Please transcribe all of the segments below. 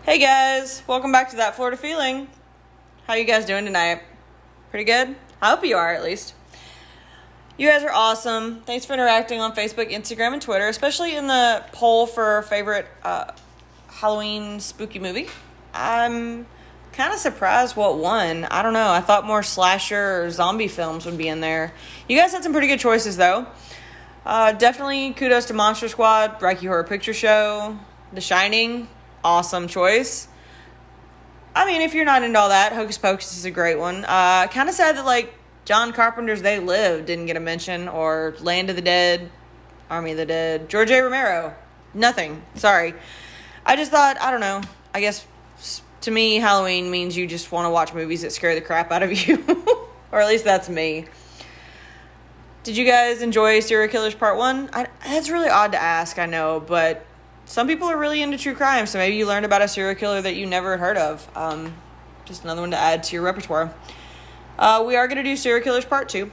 Hey guys, welcome back to That Florida Feeling. How you guys doing tonight? Pretty good? I hope you are, at least. You guys are awesome. Thanks for interacting on Facebook, Instagram, and Twitter, especially in the poll for favorite Halloween spooky movie. I'm kind of surprised what won. I don't know. I thought more slasher or zombie films would be in there. You guys had some pretty good choices, though. Definitely kudos to Monster Squad, Rocky Horror Picture Show, The Shining. Awesome choice. I mean, if you're not into all that, Hocus Pocus is a great one. Kind of sad that, John Carpenter's They Live didn't get a mention, or Land of the Dead, Army of the Dead, George A. Romero. Nothing. Sorry. I just thought, I don't know, I guess to me, Halloween means you just want to watch movies that scare the crap out of you. Or at least that's me. Did you guys enjoy Serial Killers Part 1? That's really odd to ask, I know, but some people are really into true crime, so maybe you learned about a serial killer that you never heard of. Just another one to add to your repertoire. We are going to do Serial Killers Part 2.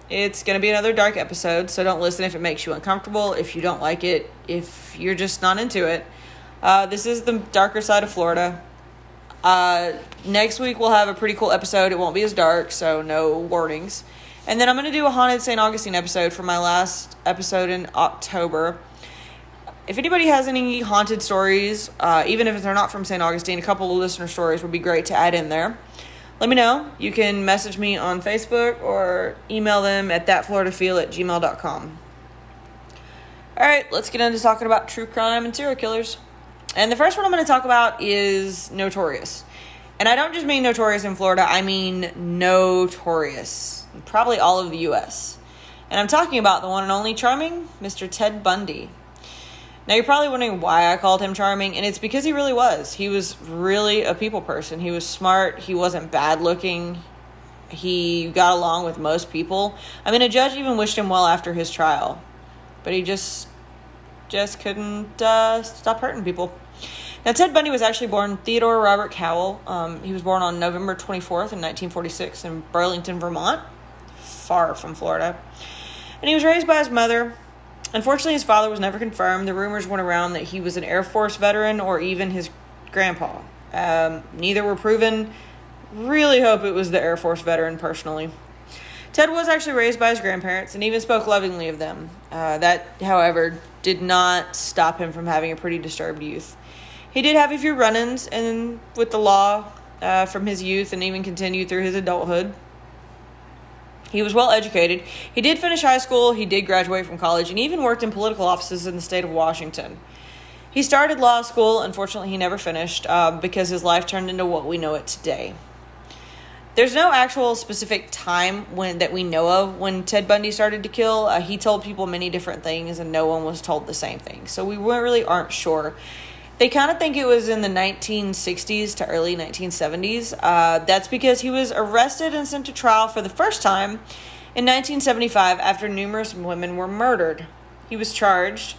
It's going to be another dark episode, so don't listen if it makes you uncomfortable, if you don't like it, if you're just not into it. This is the darker side of Florida. Next week we'll have a pretty cool episode. It won't be as dark, so no warnings. And then I'm going to do a Haunted St. Augustine episode for my last episode in October. If anybody has any haunted stories, even if they're not from St. Augustine, a couple of listener stories would be great to add in there. Let me know. You can message me on Facebook or email them at thatfloridafeel@gmail.com. All right, let's get into talking about true crime and serial killers. And the first one I'm going to talk about is Notorious. And I don't just mean notorious in Florida, I mean notorious. Probably all of the U.S. And I'm talking about the one and only charming Mr. Ted Bundy. Now, you're probably wondering why I called him charming, and it's because he really was. He was really a people person. He was smart. He wasn't bad looking. He got along with most people. I mean, a judge even wished him well after his trial, but he just couldn't stop hurting people. Now, Ted Bundy was actually born Theodore Robert Cowell. He was born on November 24th in 1946 in Burlington, Vermont, far from Florida. And he was raised by his mother. Unfortunately, his father was never confirmed. The rumors went around that he was an Air Force veteran or even his grandpa. Neither were proven. Really hope it was the Air Force veteran, personally. Ted was actually raised by his grandparents and even spoke lovingly of them. That, however, did not stop him from having a pretty disturbed youth. He did have a few run-ins with the law from his youth and even continued through his adulthood. He was well educated. He did finish high school, he did graduate from college, and even worked in political offices in the state of Washington. He started law school. Unfortunately, he never finished because his life turned into what we know it today. There's no actual specific time that we know of when Ted Bundy started to kill. He told people many different things, and no one was told the same thing. So we really aren't sure. They kind of think it was in the 1960s to early 1970s. That's because he was arrested and sent to trial for the first time in 1975 after numerous women were murdered. He was charged,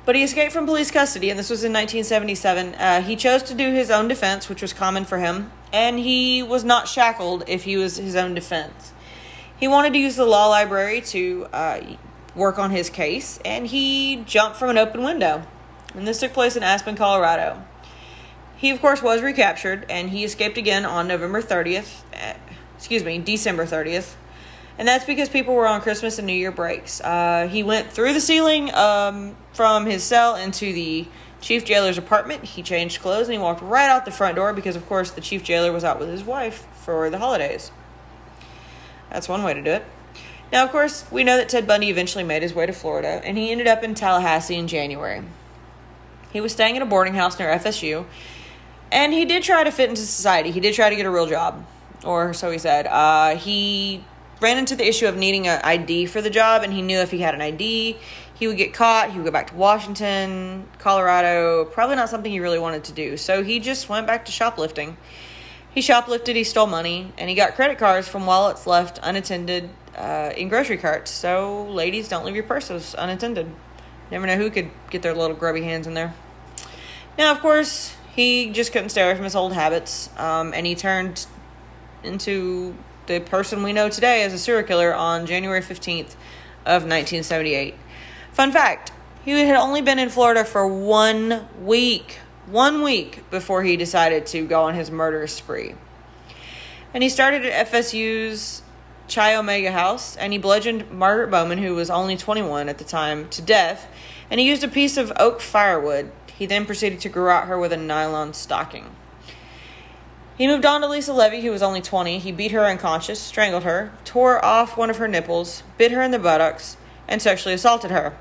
but he escaped from police custody, and this was in 1977. He chose to do his own defense, which was common for him, and he was not shackled if he was his own defense. He wanted to use the law library to work on his case, and he jumped from an open window. And this took place in Aspen, Colorado. He, of course, was recaptured, and he escaped again on December 30th. And that's because people were on Christmas and New Year breaks. He went through the ceiling from his cell into the chief jailer's apartment. He changed clothes, and he walked right out the front door because, of course, the chief jailer was out with his wife for the holidays. That's one way to do it. Now, of course, we know that Ted Bundy eventually made his way to Florida, and he ended up in Tallahassee in January. He was staying at a boarding house near FSU, and he did try to fit into society. He did try to get a real job, or so he said. He ran into the issue of needing an ID for the job, and he knew if he had an ID, he would get caught. He would go back to Washington, Colorado, probably not something he really wanted to do. So he just went back to shoplifting. He shoplifted, he stole money, and he got credit cards from wallets left unattended in grocery carts. So ladies, don't leave your purses unattended. Never know who could get their little grubby hands in there. Now, of course, he just couldn't stay away from his old habits, and he turned into the person we know today as a serial killer on January 15th of 1978. Fun fact, he had only been in Florida for 1 week. 1 week before he decided to go on his murderous spree. And he started at FSU's Chi Omega House, and he bludgeoned Margaret Bowman, who was only 21 at the time, to death, and he used a piece of oak firewood. He then proceeded to garrote her with a nylon stocking. He moved on to Lisa Levy, who was only 20. He beat her unconscious, strangled her, tore off one of her nipples, bit her in the buttocks, and sexually assaulted her.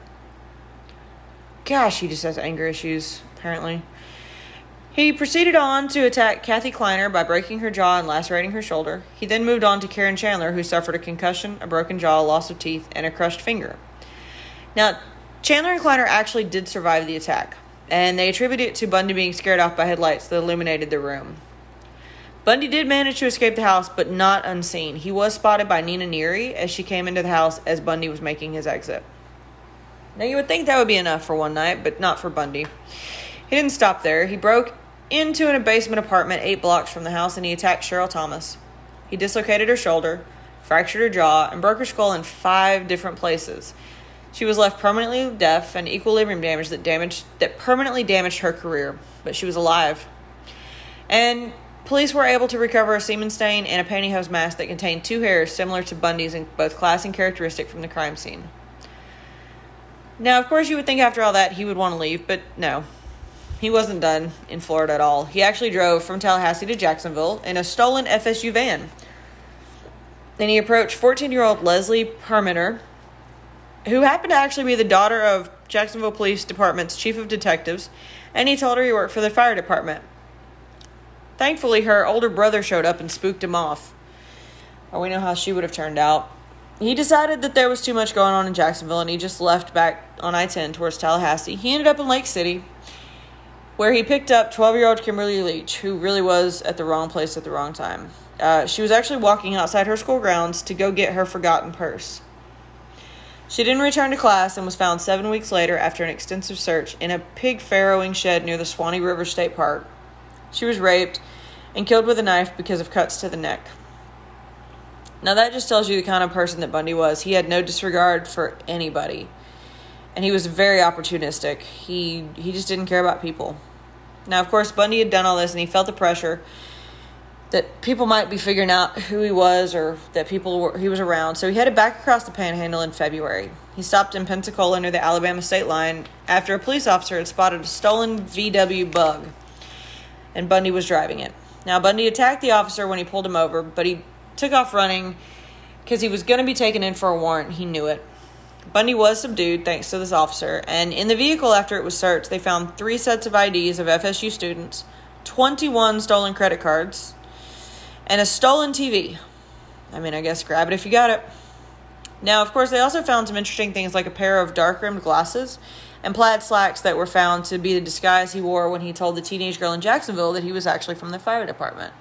Gosh, he just has anger issues, apparently. He proceeded on to attack Kathy Kleiner by breaking her jaw and lacerating her shoulder. He then moved on to Karen Chandler, who suffered a concussion, a broken jaw, loss of teeth, and a crushed finger. Now, Chandler and Kleiner actually did survive the attack, and they attribute it to Bundy being scared off by headlights that illuminated the room. Bundy did manage to escape the house, but not unseen. He was spotted by Nina Neary as she came into the house as Bundy was making his exit. Now, you would think that would be enough for one night, but not for Bundy. He didn't stop there. He broke into a basement apartment 8 blocks from the house, and he attacked Cheryl Thomas. He dislocated her shoulder, fractured her jaw, and broke her skull in 5 different places. She was left permanently deaf and equilibrium damage that permanently damaged her career, but she was alive. And police were able to recover a semen stain and a pantyhose mask that contained 2 hairs similar to Bundy's in both class and characteristic from the crime scene. Now, of course, you would think after all that he would want to leave, but no. He wasn't done in Florida at all. He actually drove from Tallahassee to Jacksonville in a stolen FSU van. And he approached 14-year-old Leslie Permiter, who happened to actually be the daughter of Jacksonville Police Department's chief of detectives, and he told her he worked for the fire department. Thankfully, her older brother showed up and spooked him off. Or we know how she would have turned out. He decided that there was too much going on in Jacksonville, and he just left back on I-10 towards Tallahassee. He ended up in Lake City, where he picked up 12-year-old Kimberly Leach, who really was at the wrong place at the wrong time. She was actually walking outside her school grounds to go get her forgotten purse. She didn't return to class and was found 7 weeks later after an extensive search in a pig farrowing shed near the Swanee River State Park. She was raped and killed with a knife because of cuts to the neck. Now that just tells you the kind of person that Bundy was. He had no disregard for anybody. And he was very opportunistic. He just didn't care about people. Now, of course, Bundy had done all this, and he felt the pressure that people might be figuring out who he was or that he was around. So he headed back across the Panhandle in February. He stopped in Pensacola near the Alabama state line after a police officer had spotted a stolen VW Bug, and Bundy was driving it. Now, Bundy attacked the officer when he pulled him over, but he took off running because he was going to be taken in for a warrant. He knew it. Bundy was subdued thanks to this officer, and in the vehicle after it was searched, they found 3 sets of IDs of FSU students, 21 stolen credit cards, and a stolen TV. I mean, I guess grab it if you got it. Now, of course, they also found some interesting things like a pair of dark-rimmed glasses and plaid slacks that were found to be the disguise he wore when he told the teenage girl in Jacksonville that he was actually from the fire department.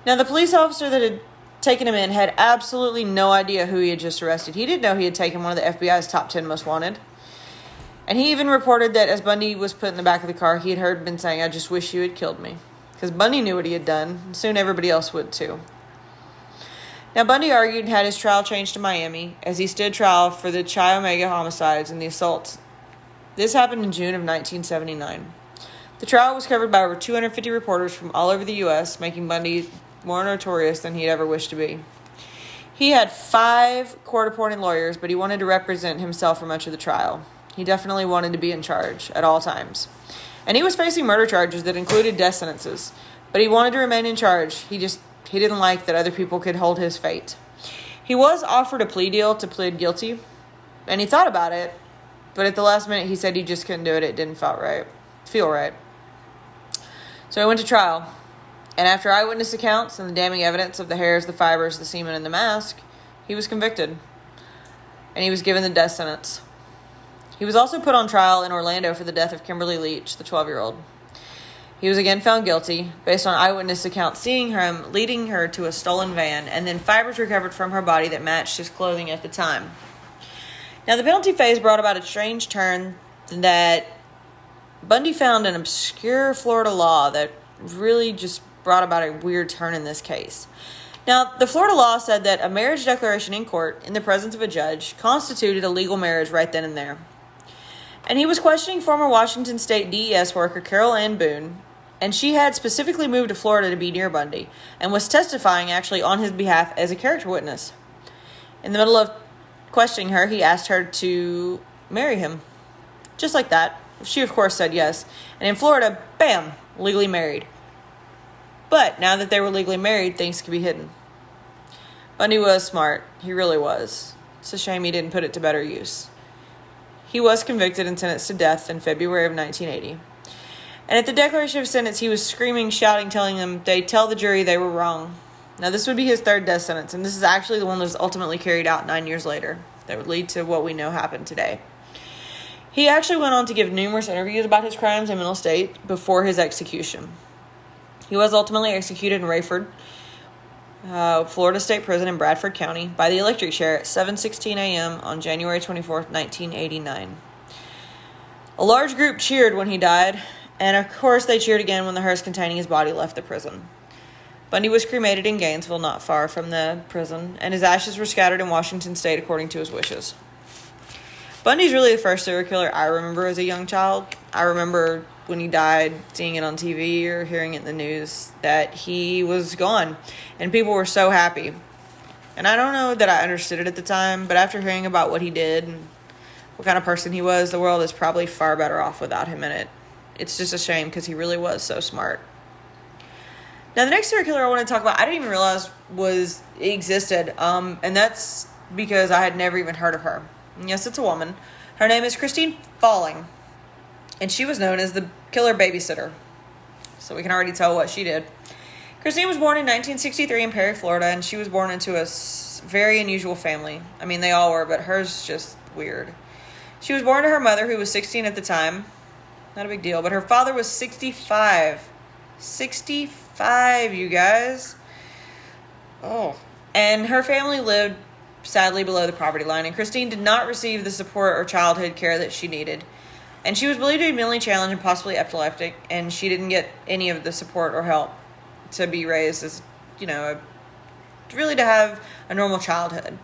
Now, the police officer that had taken him in had absolutely no idea who he had just arrested. He didn't know he had taken one of the FBI's top 10 most wanted. And he even reported that as Bundy was put in the back of the car, he had heard Ben saying, "I just wish you had killed me." Because Bundy knew what he had done, and soon everybody else would too. Now, Bundy argued and had his trial changed to Miami as he stood trial for the Chi Omega homicides and the assaults. This happened in June of 1979. The trial was covered by over 250 reporters from all over the U.S., making Bundy more notorious than he had ever wished to be. He had 5 court-appointed lawyers, but he wanted to represent himself for much of the trial. He definitely wanted to be in charge at all times. And he was facing murder charges that included death sentences, but he wanted to remain in charge. He didn't like that other people could hold his fate. He was offered a plea deal to plead guilty, and he thought about it, but at the last minute he said he just couldn't do it. It didn't feel right. So he went to trial. And after eyewitness accounts and the damning evidence of the hairs, the fibers, the semen, and the mask, he was convicted. And he was given the death sentence. He was also put on trial in Orlando for the death of Kimberly Leach, the 12-year-old. He was again found guilty, based on eyewitness accounts seeing him leading her to a stolen van, and then fibers recovered from her body that matched his clothing at the time. Now, the penalty phase brought about a strange turn that Bundy found an obscure Florida law that really just brought about a weird turn in this case. Now, the Florida law said that a marriage declaration in court, in the presence of a judge, constituted a legal marriage right then and there. And he was questioning former Washington State DES worker Carol Ann Boone, and she had specifically moved to Florida to be near Bundy and was testifying actually on his behalf as a character witness. In the middle of questioning her, he asked her to marry him. Just like that. She, of course, said yes. And in Florida, bam, legally married. But now that they were legally married, things could be hidden. Bundy was smart. He really was. It's a shame he didn't put it to better use. He was convicted and sentenced to death in February of 1980. And at the declaration of sentence, he was screaming, shouting, telling them they'd tell the jury they were wrong. Now, this would be his third death sentence, and this is actually the one that was ultimately carried out 9 years later that would lead to what we know happened today. He actually went on to give numerous interviews about his crimes and mental state before his execution. He was ultimately executed in Rayford, Florida State Prison in Bradford County by the electric chair at 7:16 a.m. on January 24th, 1989. A large group cheered when he died, and of course they cheered again when the hearse containing his body left the prison. Bundy was cremated in Gainesville, not far from the prison, and his ashes were scattered in Washington State according to his wishes. Bundy's really the first serial killer I remember as a young child. I remember when he died, seeing it on TV or hearing it in the news, that he was gone, and people were so happy. And I don't know that I understood it at the time, but after hearing about what he did and what kind of person he was, the world is probably far better off without him in it. It's just a shame because he really was so smart. Now, the next serial killer I want to talk about, I didn't even realize existed, and that's because I had never even heard of her. And yes, it's a woman. Her name is Christine Falling, and she was known as the killer babysitter. So we can already tell what she did. Christine was born in 1963 in Perry, Florida, and she was born into a very unusual family. I mean, they all were, but hers just weird. She was born to her mother, who was 16 at the time. Not a big deal, but her father was 65. 65, you guys. Oh. And her family lived sadly below the poverty line, and Christine did not receive the support or childhood care that she needed. And she was believed to be mentally challenged and possibly epileptic, and she didn't get any of the support or help to be raised as, really to have a normal childhood.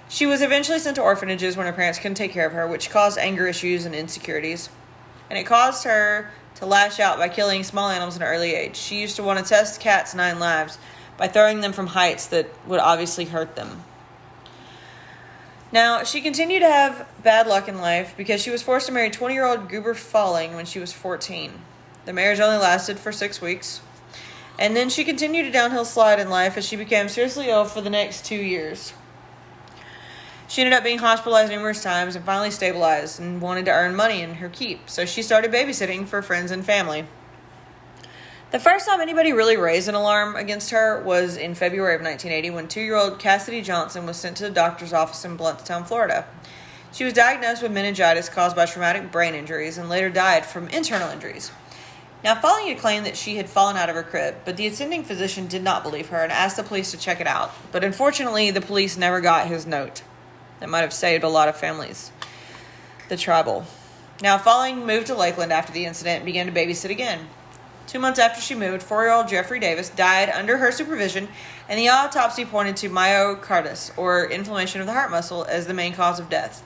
She was eventually sent to orphanages when her parents couldn't take care of her, which caused anger issues and insecurities. And it caused her to lash out by killing small animals at an early age. She used to want to test cats' 9 lives by throwing them from heights that would obviously hurt them. Now, she continued to have bad luck in life because she was forced to marry 20-year-old Goober Falling when she was 14. The marriage only lasted for 6 weeks. And then she continued a downhill slide in life as she became seriously ill for the next 2 years. She ended up being hospitalized numerous times and finally stabilized and wanted to earn money in her keep. So she started babysitting for friends and family. The first time anybody really raised an alarm against her was in February of 1980 when 2-year-old Cassidy Johnson was sent to the doctor's office in Blountstown, Florida. She was diagnosed with meningitis caused by traumatic brain injuries and later died from internal injuries. Now, Falling had claimed that she had fallen out of her crib, but the attending physician did not believe her and asked the police to check it out. But unfortunately, the police never got his note. That might have saved a lot of families the trouble. Now, Falling moved to Lakeland after the incident and began to babysit again. 2 months after she moved, 4-year-old Jeffrey Davis died under her supervision, and the autopsy pointed to myocarditis, or inflammation of the heart muscle, as the main cause of death.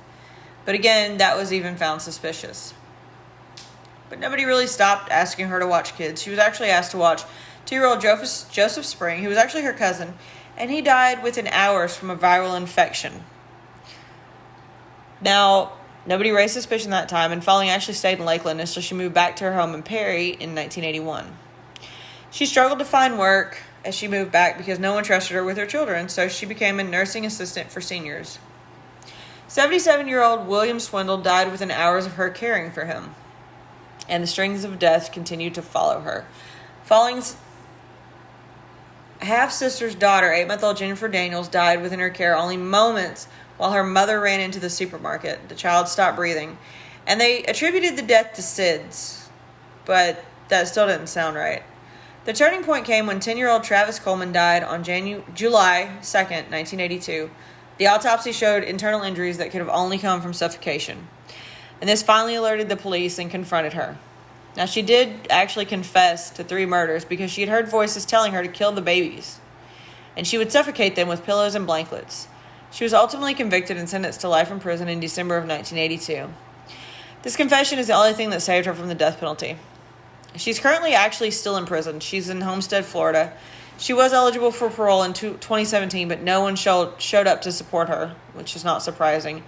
But again, that was even found suspicious. But nobody really stopped asking her to watch kids. She was actually asked to watch 2-year-old Joseph Spring, who was actually her cousin, and he died within hours from a viral infection. Now, nobody raised suspicion that time, and Falling actually stayed in Lakeland until she moved back to her home in Perry in 1981. She struggled to find work as she moved back because no one trusted her with her children, so she became a nursing assistant for seniors. 77-year-old William Swindle died within hours of her caring for him, and the strings of death continued to follow her. Falling's half-sister's daughter, 8-month-old Jennifer Daniels, died within her care only moments while her mother ran into the supermarket. The child stopped breathing, and they attributed the death to SIDS, but that still didn't sound right. The turning point came when 10-year-old Travis Coleman died on July 2nd, 1982. The autopsy showed internal injuries that could have only come from suffocation, and this finally alerted the police and confronted her. Now, she did actually confess to 3 murders because she had heard voices telling her to kill the babies, and she would suffocate them with pillows and blankets. She was ultimately convicted and sentenced to life in prison in December of 1982. This confession is the only thing that saved her from the death penalty. She's currently actually still in prison. She's in Homestead, Florida. She was eligible for parole in 2017, but no one showed up to support her, which is not surprising.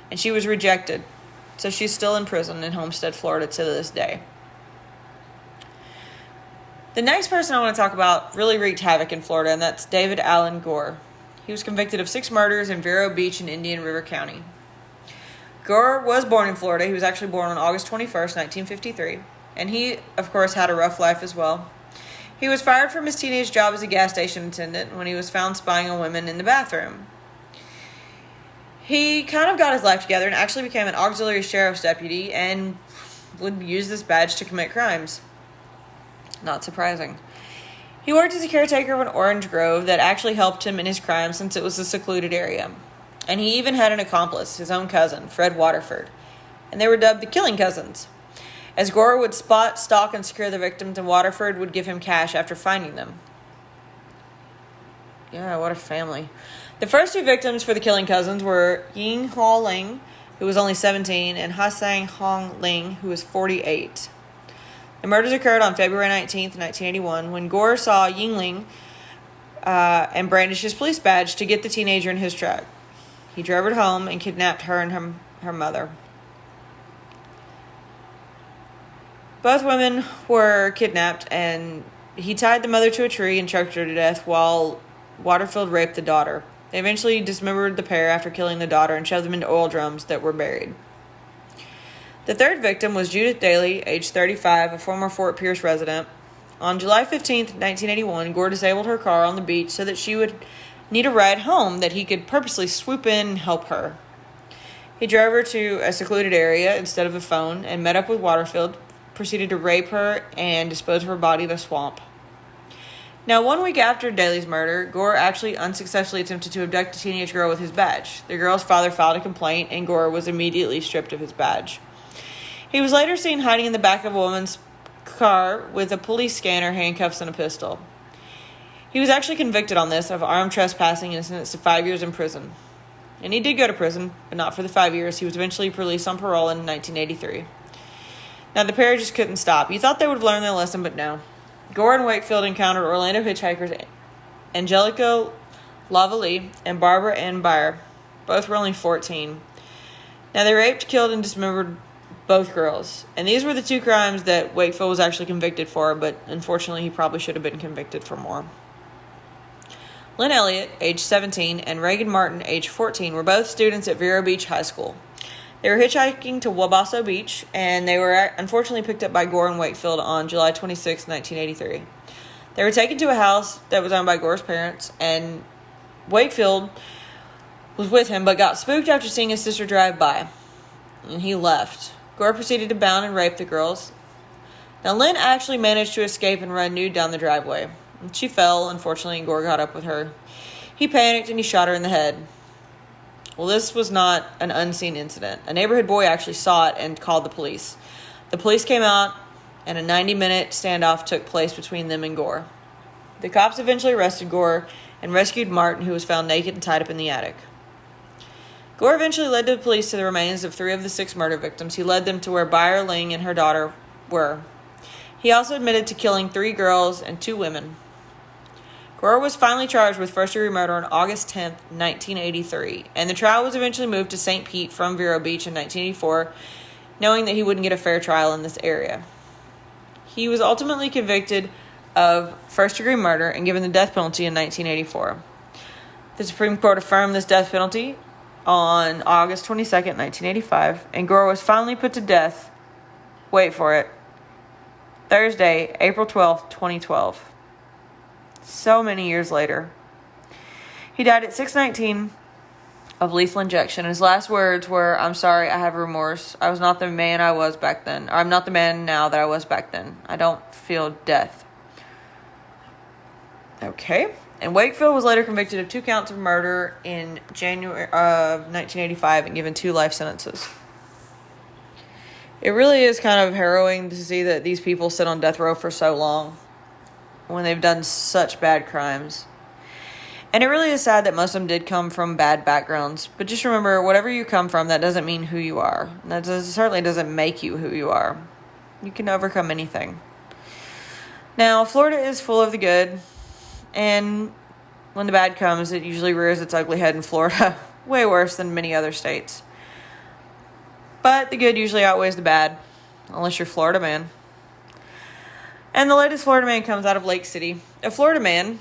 And she was rejected. So she's still in prison in Homestead, Florida to this day. The next person I want to talk about really wreaked havoc in Florida, and that's David Alan Gore. He was convicted of 6 murders in Vero Beach and Indian River County. Gore was born in Florida. He was actually born on August 21st, 1953. And he, of course, had a rough life as well. He was fired from his teenage job as a gas station attendant when he was found spying on women in the bathroom. He kind of got his life together and actually became an auxiliary sheriff's deputy and would use this badge to commit crimes. Not surprising. He worked as a caretaker of an orange grove that actually helped him in his crime since it was a secluded area. And he even had an accomplice, his own cousin, Fred Waterford. And they were dubbed the Killing Cousins, as Gore would spot, stalk, and secure the victims, and Waterford would give him cash after finding them. Yeah, what a family. The first 2 victims for the Killing Cousins were Ying Hao Ling, who was only 17, and Ha-Sang Hong Ling, who was 48. The murders occurred on February 19th, 1981, when Gore saw Ying Ling and brandished his police badge to get the teenager in his truck. He drove her home and kidnapped her and her mother. Both women were kidnapped, and he tied the mother to a tree and choked her to death while Waterfield raped the daughter. They eventually dismembered the pair after killing the daughter and shoved them into oil drums that were buried. The third victim was Judith Daly, age 35, a former Fort Pierce resident. On July 15th, 1981, Gore disabled her car on the beach so that she would need a ride home that he could purposely swoop in and help her. He drove her to a secluded area instead of a phone and met up with Waterfield, proceeded to rape her and dispose of her body in a swamp. Now, 1 week after Daly's murder, Gore actually unsuccessfully attempted to abduct a teenage girl with his badge. The girl's father filed a complaint, and Gore was immediately stripped of his badge. He was later seen hiding in the back of a woman's car with a police scanner, handcuffs, and a pistol. He was actually convicted on this of armed trespassing and sentenced to 5 years in prison. And he did go to prison, but not for the 5 years. He was eventually released on parole in 1983. Now, the pair just couldn't stop. You thought they would have learned their lesson, but no. Gore and Wakefield encountered Orlando hitchhikers Angelico Lavallee and Barbara Ann Byer. Both were only 14. Now, they raped, killed, and dismembered both girls. And these were the 2 crimes that Wakefield was actually convicted for, but unfortunately, he probably should have been convicted for more. Lynn Elliott, age 17, and Reagan Martin, age 14, were both students at Vero Beach High School. They were hitchhiking to Wabasso Beach, and they were unfortunately picked up by Gore and Wakefield on July 26, 1983. They were taken to a house that was owned by Gore's parents, and Wakefield was with him, but got spooked after seeing his sister drive by, and he left. Gore proceeded to bound and rape the girls. Now, Lynn actually managed to escape and run nude down the driveway. She fell, unfortunately, and Gore got up with her. He panicked, and he shot her in the head. Well, this was not an unseen incident. A neighborhood boy actually saw it and called the police. The police came out, and a 90-minute standoff took place between them and Gore. The cops eventually arrested Gore and rescued Martin, who was found naked and tied up in the attic. Gore eventually led the police to the remains of 3 of the 6 murder victims. He led them to where Byer Ling and her daughter were. He also admitted to killing 3 girls and 2 women. Gore was finally charged with first-degree murder on August 10, 1983, and the trial was eventually moved to St. Pete from Vero Beach in 1984, knowing that he wouldn't get a fair trial in this area. He was ultimately convicted of first-degree murder and given the death penalty in 1984. The Supreme Court affirmed this death penalty on August 22, 1985, and Gore was finally put to death, wait for it, Thursday, April 12, 2012. So many years later. He died at 6:19 of lethal injection. His last words were, "I'm sorry, I have remorse. I was not the man I was back then. Or I'm not the man now that I was back then. I don't feel death." Okay. And Wakefield was later convicted of 2 counts of murder in January of 1985 and given 2 life sentences. It really is kind of harrowing to see that these people sit on death row for so long when they've done such bad crimes. And it really is sad that most of them did come from bad backgrounds. But just remember, whatever you come from, that doesn't mean who you are. Certainly doesn't make you who you are. You can overcome anything. Now, Florida is full of the good. And when the bad comes, it usually rears its ugly head in Florida. Way worse than many other states. But the good usually outweighs the bad. Unless you're Florida man. And the latest Florida man comes out of Lake City. A Florida man,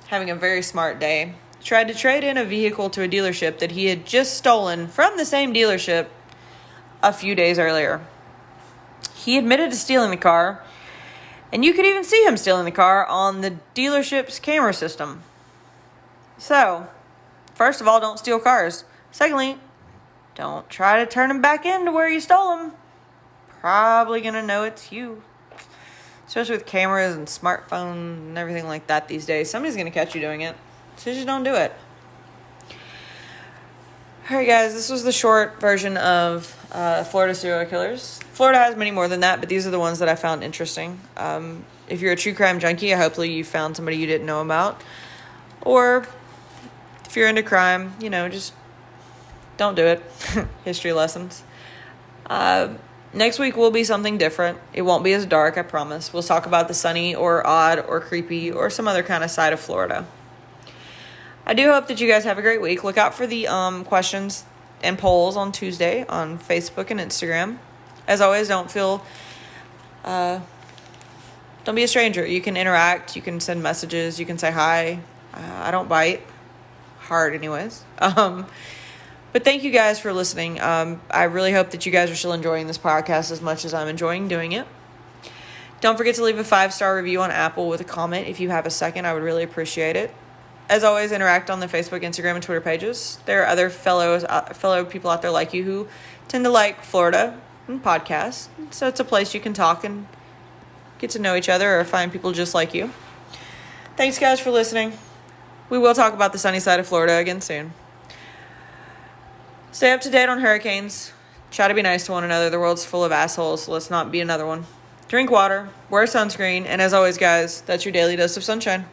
having a very smart day, tried to trade in a vehicle to a dealership that he had just stolen from the same dealership a few days earlier. He admitted to stealing the car, and you could even see him stealing the car on the dealership's camera system. So, first of all, don't steal cars. Secondly, don't try to turn them back into where you stole them. Probably gonna know it's you. Especially with cameras and smartphones and everything like that these days. Somebody's going to catch you doing it. So just don't do it. Alright guys, this was the short version of Florida serial killers. Florida has many more than that, but these are the ones that I found interesting. If you're a true crime junkie, hopefully you found somebody you didn't know about. Or if you're into crime, just don't do it. History lessons. Next week will be something different. It won't be as dark, I promise. We'll talk about the sunny or odd or creepy or some other kind of side of Florida. I do hope that you guys have a great week. Look out for the questions and polls on Tuesday on Facebook and Instagram. As always, don't be a stranger. You can interact. You can send messages. You can say hi. I don't bite. Hard anyways. But thank you guys for listening. I really hope that you guys are still enjoying this podcast as much as I'm enjoying doing it. Don't forget to leave a 5-star review on Apple with a comment if you have a second. I would really appreciate it. As always, interact on the Facebook, Instagram, and Twitter pages. There are other fellow people out there like you who tend to like Florida and podcasts. So it's a place you can talk and get to know each other or find people just like you. Thanks, guys, for listening. We will talk about the sunny side of Florida again soon. Stay up to date on hurricanes. Try to be nice to one another. The world's full of assholes, so let's not be another one. Drink water, wear sunscreen, and as always, guys, that's your daily dose of sunshine.